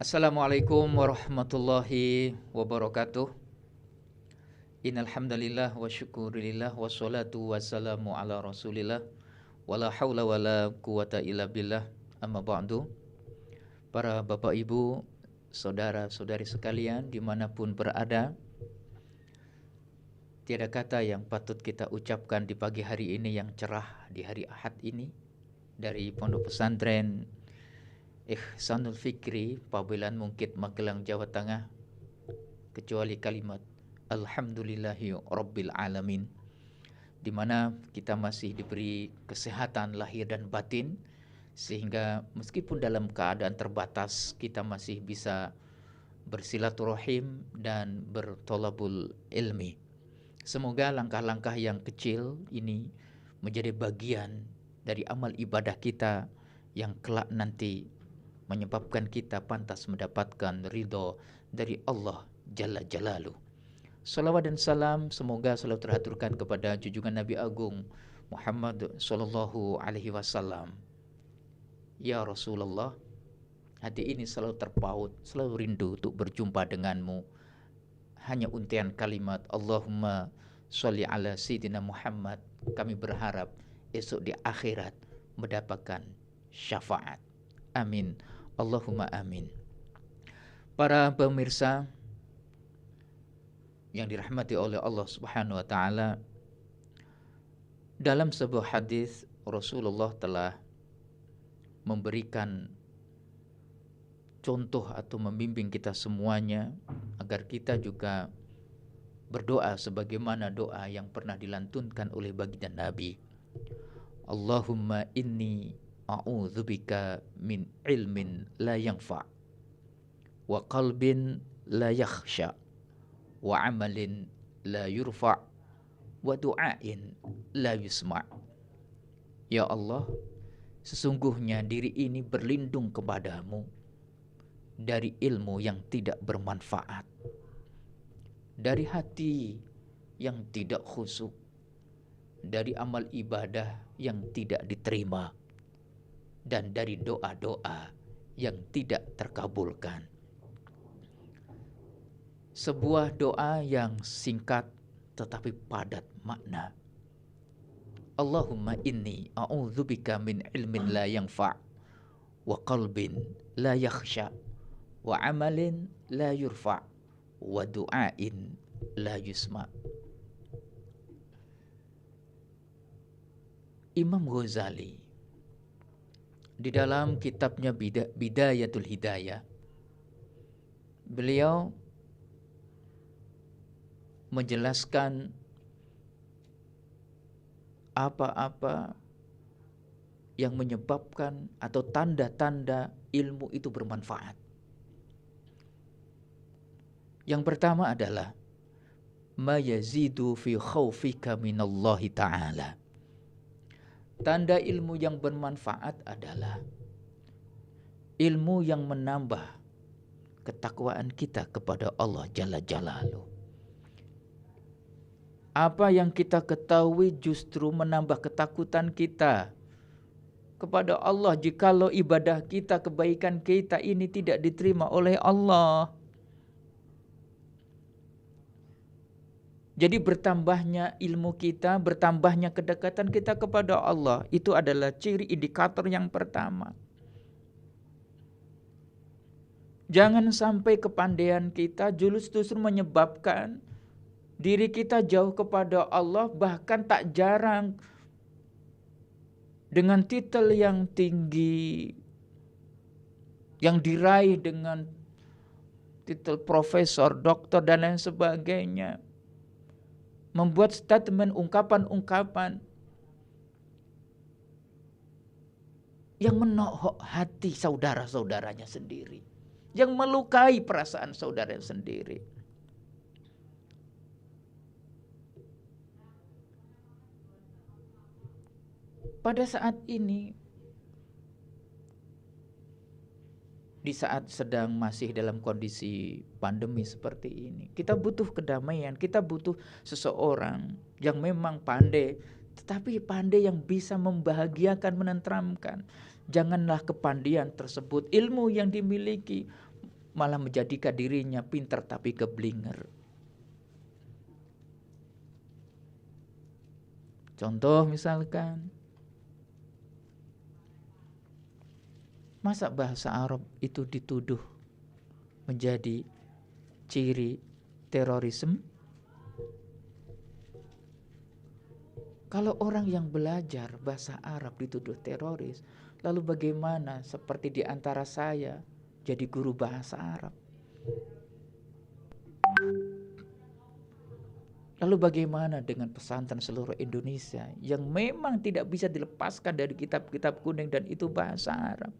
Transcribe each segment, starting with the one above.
Assalamualaikum warahmatullahi wabarakatuh. Innal hamdalillah wa syukurillah wassalatu wassalamu ala Rasulillah wala haula wala quwata illa billah. Amma ba'du. Para bapak ibu, saudara-saudari sekalian dimanapun berada, tiada kata yang patut kita ucapkan di pagi hari ini yang cerah, di hari Ahad ini, dari Pondok Pesantren Ihsanul Fikri, Pabelan Mungkit, Magelang, Jawa Tengah, kecuali kalimat Alhamdulillahi Rabbil Alamin, di mana kita masih diberi kesehatan lahir dan batin, sehingga meskipun dalam keadaan terbatas kita masih bisa bersilaturahim dan bertolabul ilmi. Semoga langkah-langkah yang kecil ini menjadi bagian dari amal ibadah kita yang kelak nanti menyebabkan kita pantas mendapatkan ridho dari Allah Jalla Jalaluh. Salawat dan salam semoga selalu terhaturkan kepada junjungan Nabi Agung Muhammad Sallallahu Alaihi Wasallam. Ya Rasulullah, hati ini selalu terpaut, selalu rindu untuk berjumpa denganmu. Hanya untian kalimat Allahumma sholli ala Sayyidina Muhammad, kami berharap esok di akhirat mendapatkan syafaat. Amin. Allahumma amin. Para pemirsa yang dirahmati oleh Allah Subhanahu wa taala, dalam sebuah hadis Rasulullah telah memberikan contoh atau membimbing kita semuanya agar kita juga berdoa sebagaimana doa yang pernah dilantunkan oleh baginda Nabi. Allahumma inni a'udzubika min ilmin la yanfa' wa qalbin la yakhsha wa amalin la yurfa' wa du'ain la yusma'. Ya Allah, sesungguhnya diri ini berlindung kepadamu dari ilmu yang tidak bermanfaat, dari hati yang tidak khusyuk, dari amal ibadah yang tidak diterima, dan dari doa-doa yang tidak terkabulkan. Sebuah doa yang singkat tetapi padat makna. Allahumma inni a'udzubika min ilmin la yanfa' wa qalbin la yakhsha wa amalin la yurfa' wa du'ain la yusma'. Imam Ghazali di dalam kitabnya Bidayatul Hidayah, beliau menjelaskan apa-apa yang menyebabkan atau tanda-tanda ilmu itu bermanfaat. Yang pertama adalah ma yazidu fi khaufika minallahi ta'ala. Tanda ilmu yang bermanfaat adalah ilmu yang menambah ketakwaan kita kepada Allah Jalla Jalaluh. Apa yang kita ketahui justru menambah ketakutan kita kepada Allah jikalau ibadah kita, kebaikan kita ini tidak diterima oleh Allah. Jadi bertambahnya ilmu kita, bertambahnya kedekatan kita kepada Allah, itu adalah ciri indikator yang pertama. Jangan sampai kepandaian kita justru menyebabkan diri kita jauh kepada Allah, bahkan tak jarang dengan titel yang tinggi, yang diraih dengan titel profesor, doktor, dan lain sebagainya, membuat statement, ungkapan-ungkapan yang menohok hati saudara-saudaranya sendiri, yang melukai perasaan saudara sendiri. Pada saat ini, di saat sedang masih dalam kondisi pandemi seperti ini, kita butuh kedamaian, kita butuh seseorang yang memang pandai, tetapi pandai yang bisa membahagiakan, menenteramkan. Janganlah kepandaian tersebut, ilmu yang dimiliki malah menjadikan dirinya pintar tapi keblinger. Contoh misalkan, masa bahasa Arab itu dituduh menjadi ciri terorisme? Kalau orang yang belajar bahasa Arab dituduh teroris, lalu bagaimana seperti di antara saya jadi guru bahasa Arab? Lalu bagaimana dengan pesantren seluruh Indonesia yang memang tidak bisa dilepaskan dari kitab-kitab kuning dan itu bahasa Arab?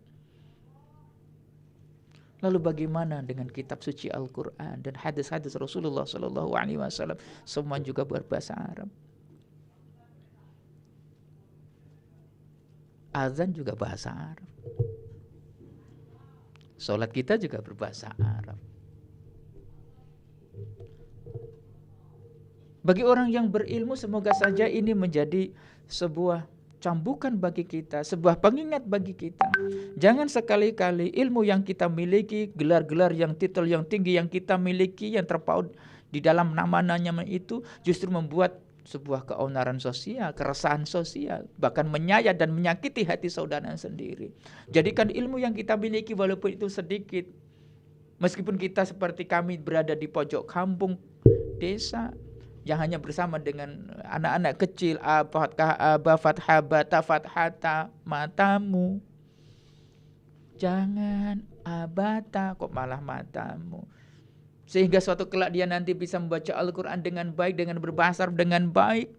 Lalu bagaimana dengan kitab suci Al-Quran dan hadis-hadis Rasulullah SAW, semua juga berbahasa Arab? Azan juga bahasa Arab. Salat kita juga berbahasa Arab. Bagi orang yang berilmu, semoga saja ini menjadi sebuah cambukan bagi kita, sebuah pengingat bagi kita. Jangan sekali-kali ilmu yang kita miliki, gelar-gelar yang titel yang tinggi yang kita miliki, yang terpaut di dalam nama-namanya itu justru membuat sebuah keonaran sosial, keresahan sosial, bahkan menyayat dan menyakiti hati saudara sendiri. Jadikan ilmu yang kita miliki walaupun itu sedikit, meskipun kita seperti kami berada di pojok kampung, desa, yang hanya bersama dengan anak-anak kecil, fathah, aba, fathah, bata, fathata, matamu. Jangan abata, kok malah matamu. Sehingga suatu kelak dia nanti bisa membaca Al-Quran dengan baik, dengan berbahasa dengan baik,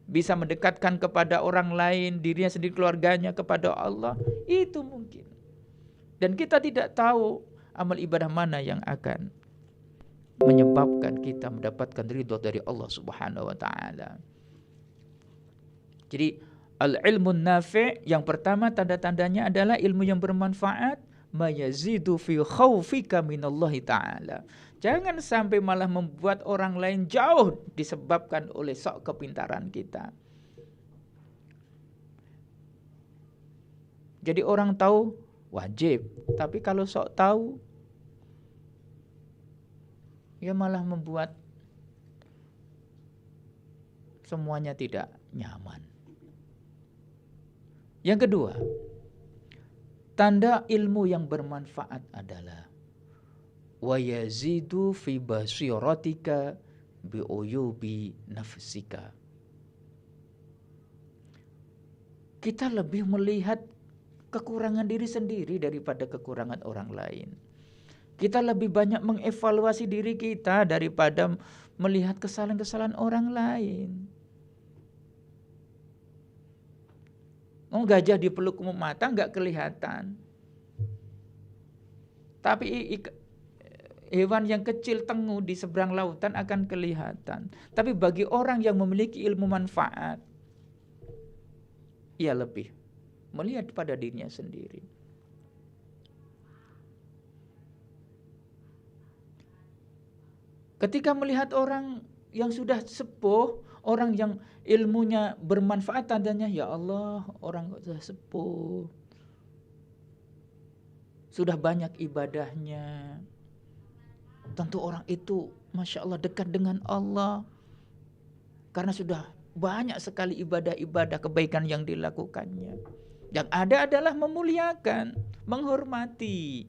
bisa mendekatkan kepada orang lain, dirinya sendiri, keluarganya, kepada Allah. Itu mungkin. Dan kita tidak tahu amal ibadah mana yang akan menyebabkan kita mendapatkan ridho dari Allah Subhanahu wa taala. Jadi al-ilmu nafi' yang pertama tanda-tandanya adalah ilmu yang bermanfaat, mayazidu fi khaufika minallahi taala. Jangan sampai malah membuat orang lain jauh disebabkan oleh sok kepintaran kita. Jadi orang tahu wajib, tapi kalau sok tahu ya malah membuat semuanya tidak nyaman. Yang kedua, tanda ilmu yang bermanfaat adalah wa yazidu fi basiratika bi uyubi nafsika. Kita lebih melihat kekurangan diri sendiri daripada kekurangan orang lain. Kita lebih banyak mengevaluasi diri kita daripada melihat kesalahan-kesalahan orang lain. Oh, gajah dipeluk mata nggak kelihatan. Tapi hewan yang kecil tengu di seberang lautan akan kelihatan. Tapi bagi orang yang memiliki ilmu manfaat, ia lebih melihat pada dirinya sendiri. Ketika melihat orang yang sudah sepuh, orang yang ilmunya bermanfaat, tandanya ya Allah, orang sudah sepuh, sudah banyak ibadahnya. Tentu orang itu Masya Allah dekat dengan Allah, karena sudah banyak sekali ibadah-ibadah kebaikan yang dilakukannya. Yang ada adalah memuliakan, menghormati.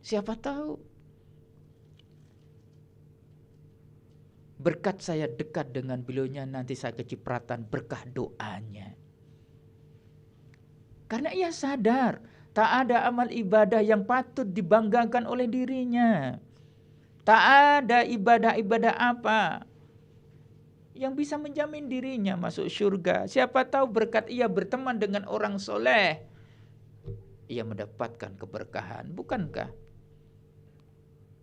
Siapa tahu berkat saya dekat dengan beliaunya, nanti saya kecipratan berkah doanya. Karena ia sadar tak ada amal ibadah yang patut dibanggakan oleh dirinya. Tak ada ibadah-ibadah apa yang bisa menjamin dirinya masuk surga. Siapa tahu berkat ia berteman dengan orang soleh, ia mendapatkan keberkahan. Bukankah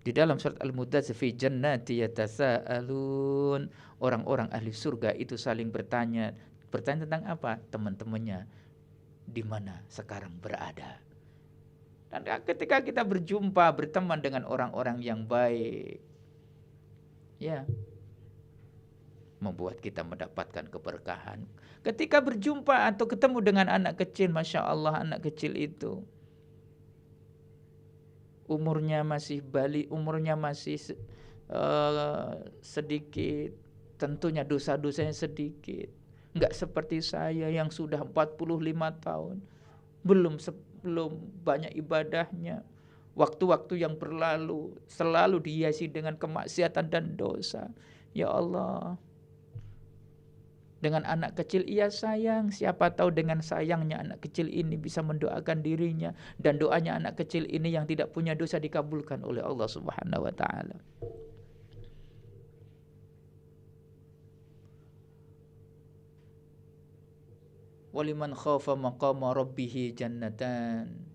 di dalam surat Al-Mudaththir, fi jannati yatasaalun, orang-orang ahli surga itu saling bertanya tentang apa? Teman-temannya di mana sekarang berada. Dan ketika kita berjumpa, berteman dengan orang-orang yang baik, ya, membuat kita mendapatkan keberkahan. Ketika berjumpa atau ketemu dengan anak kecil, Masya Allah, anak kecil itu umurnya masih umurnya masih sedikit, tentunya dosa-dosanya sedikit. Enggak seperti saya yang sudah 45 tahun, belum banyak ibadahnya. Waktu-waktu yang berlalu selalu dihiasi dengan kemaksiatan dan dosa. Ya Allah, dengan anak kecil ia sayang, siapa tahu dengan sayangnya anak kecil ini bisa mendoakan dirinya, dan doanya anak kecil ini yang tidak punya dosa dikabulkan oleh Allah Subhanahu wa taala. Waliman khafa maqama rabbih jannatan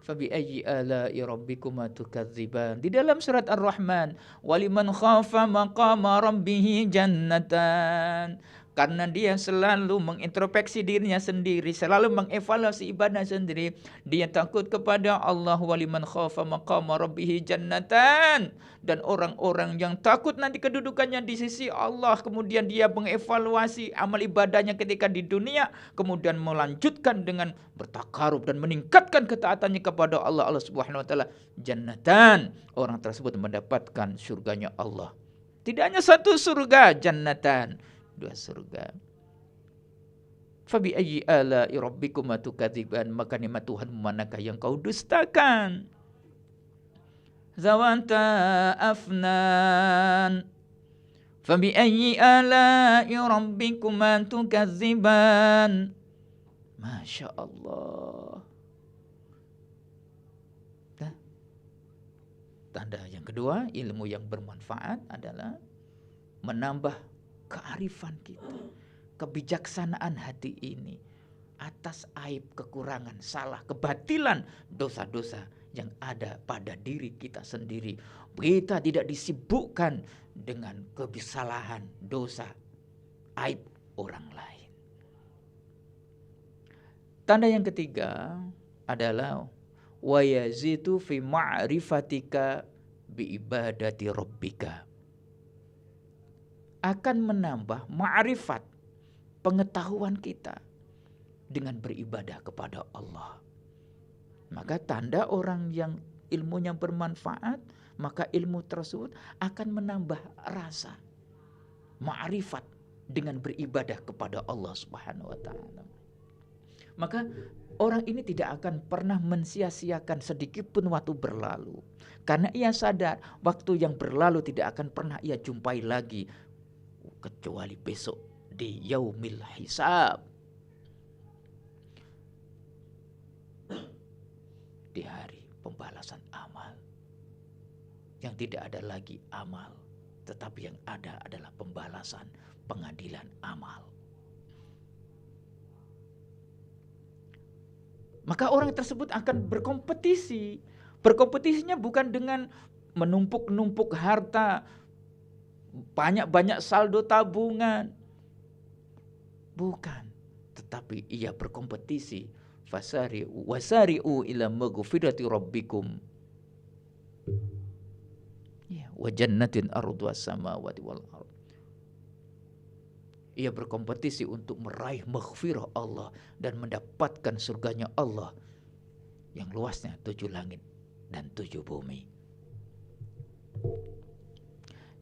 fabi ayyi ala'i rabbikuma tukadziban. Di dalam surat Ar-Rahman, waliman khafa maqama rabbih jannatan. Karena dia selalu mengintrospeksi dirinya sendiri, selalu mengevaluasi ibadah sendiri, dia takut kepada Allah. Waliman khafa maqama rabbih jannatan. Dan orang-orang yang takut nanti kedudukannya di sisi Allah, kemudian dia mengevaluasi amal ibadahnya ketika di dunia, kemudian melanjutkan dengan bertakarub dan meningkatkan ketaatannya kepada Allah Subhanahu wa taala, jannatan, orang tersebut mendapatkan surganya Allah. Tidak hanya satu surga, jannatan, 2 surga. Fabi ayyi ala'i rabbikuma tukadziban, maka nikmat Tuhan manakah yang kau dustakan? Zawanta afnan fabi ayyi ala'i rabbikuma tukadziban. Masya Allah. Nah, tanda yang kedua, ilmu yang bermanfaat adalah menambah kearifan kita, kebijaksanaan hati ini atas aib, kekurangan, salah, kebatilan, dosa-dosa yang ada pada diri kita sendiri. Kita tidak disibukkan dengan kesalahan, dosa, aib orang lain. Tanda yang ketiga adalah wa yazitu fi ma'rifatika bi ibadati rabbika. Akan menambah ma'rifat, pengetahuan kita dengan beribadah kepada Allah. Maka tanda orang yang ilmunya bermanfaat, maka ilmu tersebut akan menambah rasa ma'rifat dengan beribadah kepada Allah Subhanahu wa taala. Maka orang ini tidak akan pernah mensia-siakan sedikit pun waktu berlalu, karena ia sadar waktu yang berlalu tidak akan pernah ia jumpai lagi kecuali besok di yaumil hisab, di hari pembalasan amal, yang tidak ada lagi amal, tetapi yang ada adalah pembalasan, pengadilan amal. Maka orang tersebut akan berkompetisi. Berkompetisinya bukan dengan menumpuk-numpuk harta, banyak-banyak saldo tabungan, bukan, tetapi ia berkompetisi. Wasari'u ila maghfirati rabbikum, ya, wa jannatin arduhas samawati wal ardh. Ia berkompetisi untuk meraih maghfirah Allah dan mendapatkan surganya Allah yang luasnya 7 langit dan 7 bumi.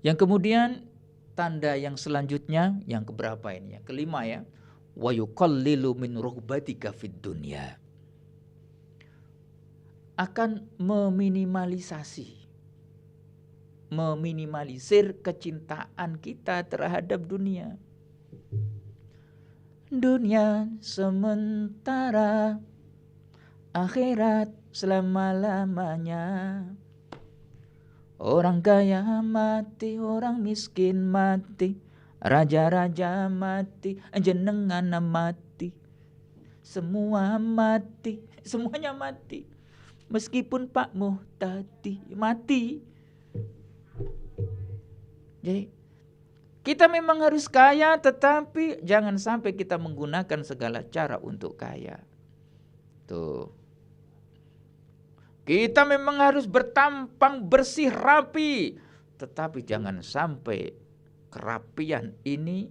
Yang kemudian tanda yang selanjutnya, yang keberapa ini? Yang kelima ya. Wa yuqallilu min rughbatika fid dunya. Akan meminimalisir kecintaan kita terhadap dunia. Dunia sementara, akhirat selama-lamanya. Orang kaya mati, orang miskin mati, raja-raja mati, jenengan mati, semua mati, semuanya mati. Meskipun Pak Muhtadi mati. Jadi kita memang harus kaya, tetapi jangan sampai kita menggunakan segala cara untuk kaya. Tuh. Kita memang harus bertampang bersih rapi, tetapi jangan sampai kerapian ini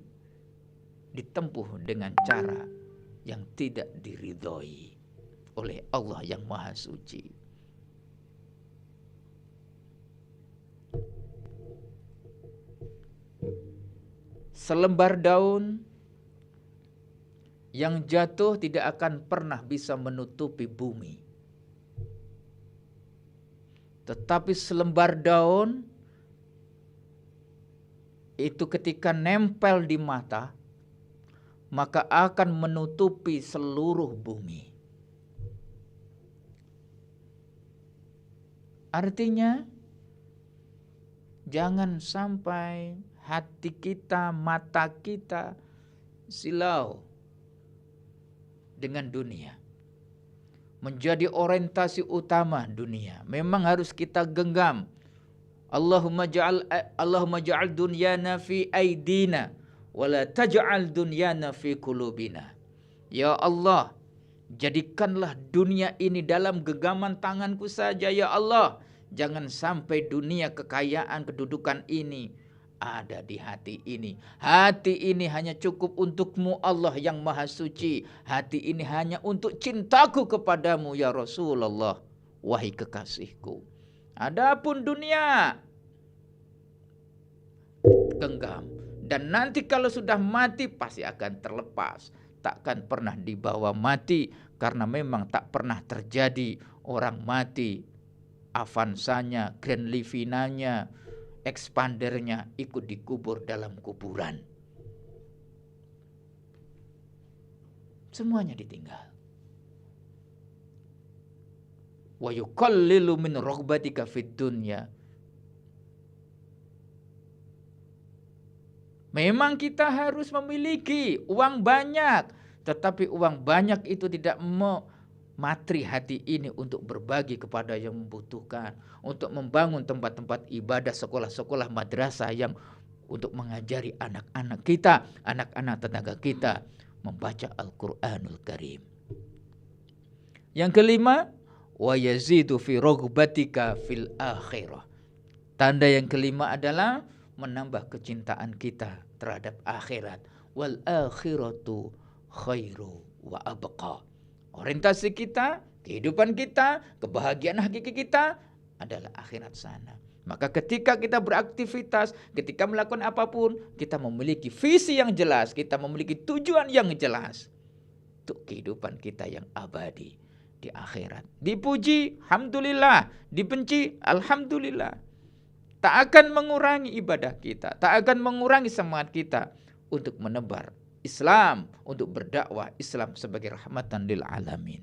ditempuh dengan cara yang tidak diridhoi oleh Allah yang Maha Suci. selembar daun yang jatuh tidak akan pernah bisa menutupi bumi. Tetapi selembar daun itu ketika nempel di mata, maka akan menutupi seluruh bumi. Artinya, jangan sampai hati kita, mata kita silau dengan dunia. Menjadi orientasi utama dunia. Memang harus kita genggam. Allahumma ja'al dunyana fi aidina wala taj'al dunyana fi qulubina. Ya Allah, jadikanlah dunia ini dalam genggaman tanganku saja ya Allah. Jangan sampai dunia, kekayaan, kedudukan ini ada di hati ini. Hati ini hanya cukup untukmu Allah yang maha suci. Hati ini hanya untuk cintaku kepadamu ya Rasulullah, wahai kekasihku. Adapun dunia genggam, dan nanti kalau sudah mati pasti akan terlepas. Takkan pernah dibawa mati, karena memang tak pernah terjadi orang mati, Avansanya, Grand Livinanya, expandernya ikut dikubur dalam kuburan. Semuanya ditinggal. Wa yuqallilu min raghbatika fid dunya. Memang kita harus memiliki uang banyak, tetapi uang banyak itu tidak mematri hati ini untuk berbagi kepada yang membutuhkan, untuk membangun tempat-tempat ibadah, sekolah-sekolah, madrasah yang untuk mengajari anak-anak kita, anak-anak tetangga kita membaca Al-Qur'anul Karim. Yang kelima, wa yazidu fi raghbatika fil akhirah. Tanda yang kelima adalah menambah kecintaan kita terhadap akhirat. Wal akhiratu khairu wa abqa. Orientasi kita, kehidupan kita, kebahagiaan hakiki kita adalah akhirat sana. Maka ketika kita beraktivitas, ketika melakukan apapun, kita memiliki visi yang jelas, kita memiliki tujuan yang jelas untuk kehidupan kita yang abadi di akhirat. Dipuji, alhamdulillah. Dibenci, alhamdulillah. Tak akan mengurangi ibadah kita, tak akan mengurangi semangat kita untuk menebar Islam, untuk berdakwah Islam sebagai rahmatan lil alamin.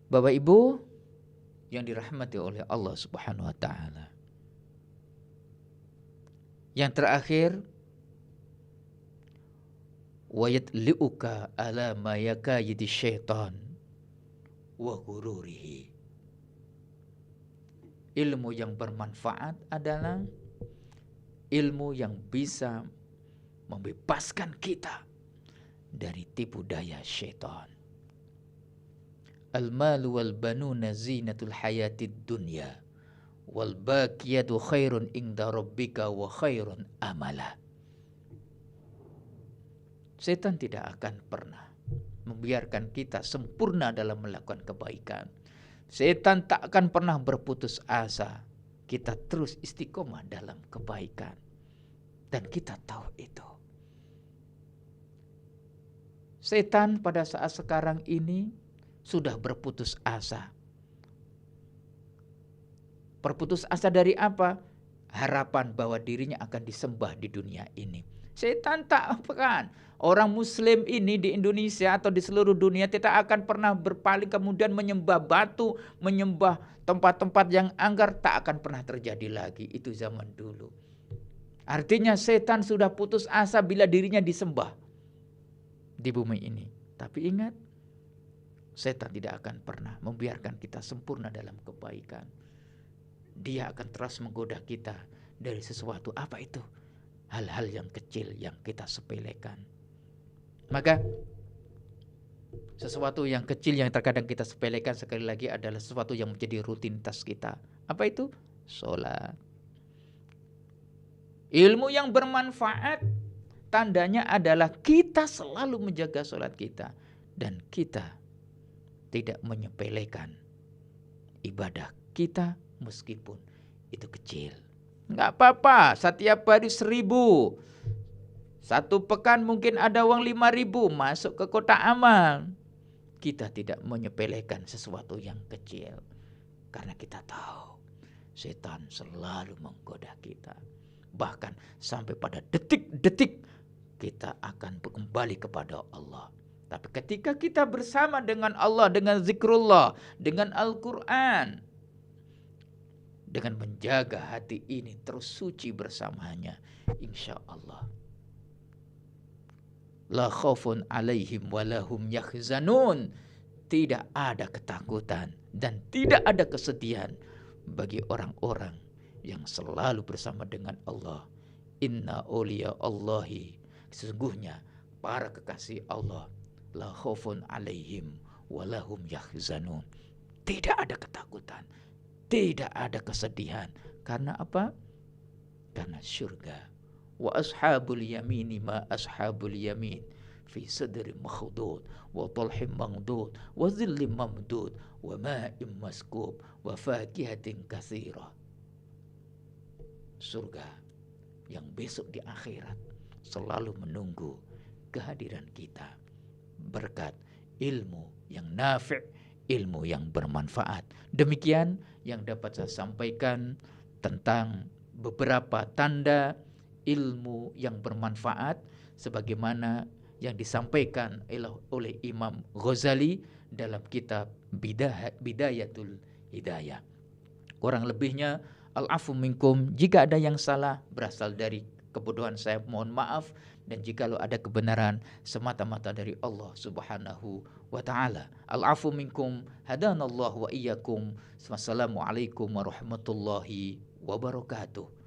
Bapak Ibu yang dirahmati oleh Allah Subhanahu wa taala. Yang terakhir, wa yatli'uka ala ma yakayidi syaitan wa ghururihi. Ilmu yang bermanfaat adalah ilmu yang bisa membebaskan kita dari tipu daya syaitan. Al-malu wal banuna zinatul hayatid dunya wal baqiyatu khairun inda rabbika wa khairun amala. Setan tidak akan pernah membiarkan kita sempurna dalam melakukan kebaikan. Setan tak akan pernah berputus asa. Kita terus istiqomah dalam kebaikan. Dan kita tahu itu. Setan pada saat sekarang ini sudah berputus asa. Berputus asa dari apa? Harapan bahwa dirinya akan disembah di dunia ini. Setan tak akan. Orang Muslim ini di Indonesia atau di seluruh dunia tidak akan pernah berpaling kemudian menyembah batu, menyembah tempat-tempat yang anggar, tak akan pernah terjadi lagi. Itu zaman dulu. Artinya setan sudah putus asa bila dirinya disembah di bumi ini. Tapi ingat, setan tidak akan pernah membiarkan kita sempurna dalam kebaikan. Dia akan terus menggoda kita dari sesuatu. Apa itu? Hal-hal yang kecil yang kita sepelekan. Maka sesuatu yang kecil yang terkadang kita sepelekan sekali lagi adalah sesuatu yang menjadi rutinitas kita. Apa itu? Sholat. Ilmu yang bermanfaat tandanya adalah kita selalu menjaga sholat kita. Dan kita tidak menyepelekan ibadah kita meskipun itu kecil. Nggak apa-apa, setiap hari 1.000. Satu pekan mungkin ada uang 5.000, masuk ke kotak amal. Kita tidak menyepelekan sesuatu yang kecil. Karena kita tahu setan selalu menggoda kita. Bahkan sampai pada detik-detik kita akan kembali kepada Allah. Tapi ketika kita bersama dengan Allah, dengan zikrullah, dengan Al-Quran, dengan menjaga hati ini terus suci bersamanya, insya Allah la khaufun alaihim walahum yahzanun. Tidak ada ketakutan dan tidak ada kesedihan bagi orang-orang yang selalu bersama dengan Allah. Inna awliya Allahi, sesungguhnya para kekasih Allah, la khaufun alaihim walahum yahzanun. Tidak ada ketakutan, tidak ada kesedihan. Karena apa? Karena surga. Wa ashabul yamini ma ashabul yamin fi sadri makhdud wa talhim mamdud wa dhillim mamdud wa ma'im maskub wa fakihatin katsira. Surga yang besok di akhirat selalu menunggu kehadiran kita berkat ilmu yang nafi', ilmu yang bermanfaat. Demikian yang dapat saya sampaikan tentang beberapa tanda ilmu yang bermanfaat sebagaimana yang disampaikan oleh Imam Ghazali dalam kitab Bidayatul Hidayah. Kurang lebihnya al-afu minkum, jika ada yang salah berasal dari kebodohan saya, mohon maaf, dan jika ada kebenaran semata-mata dari Allah Subhanahu wa taala. Al-afu minkum, hadanallahu wa iyyakum. Wassalamualaikum warahmatullahi wabarakatuh.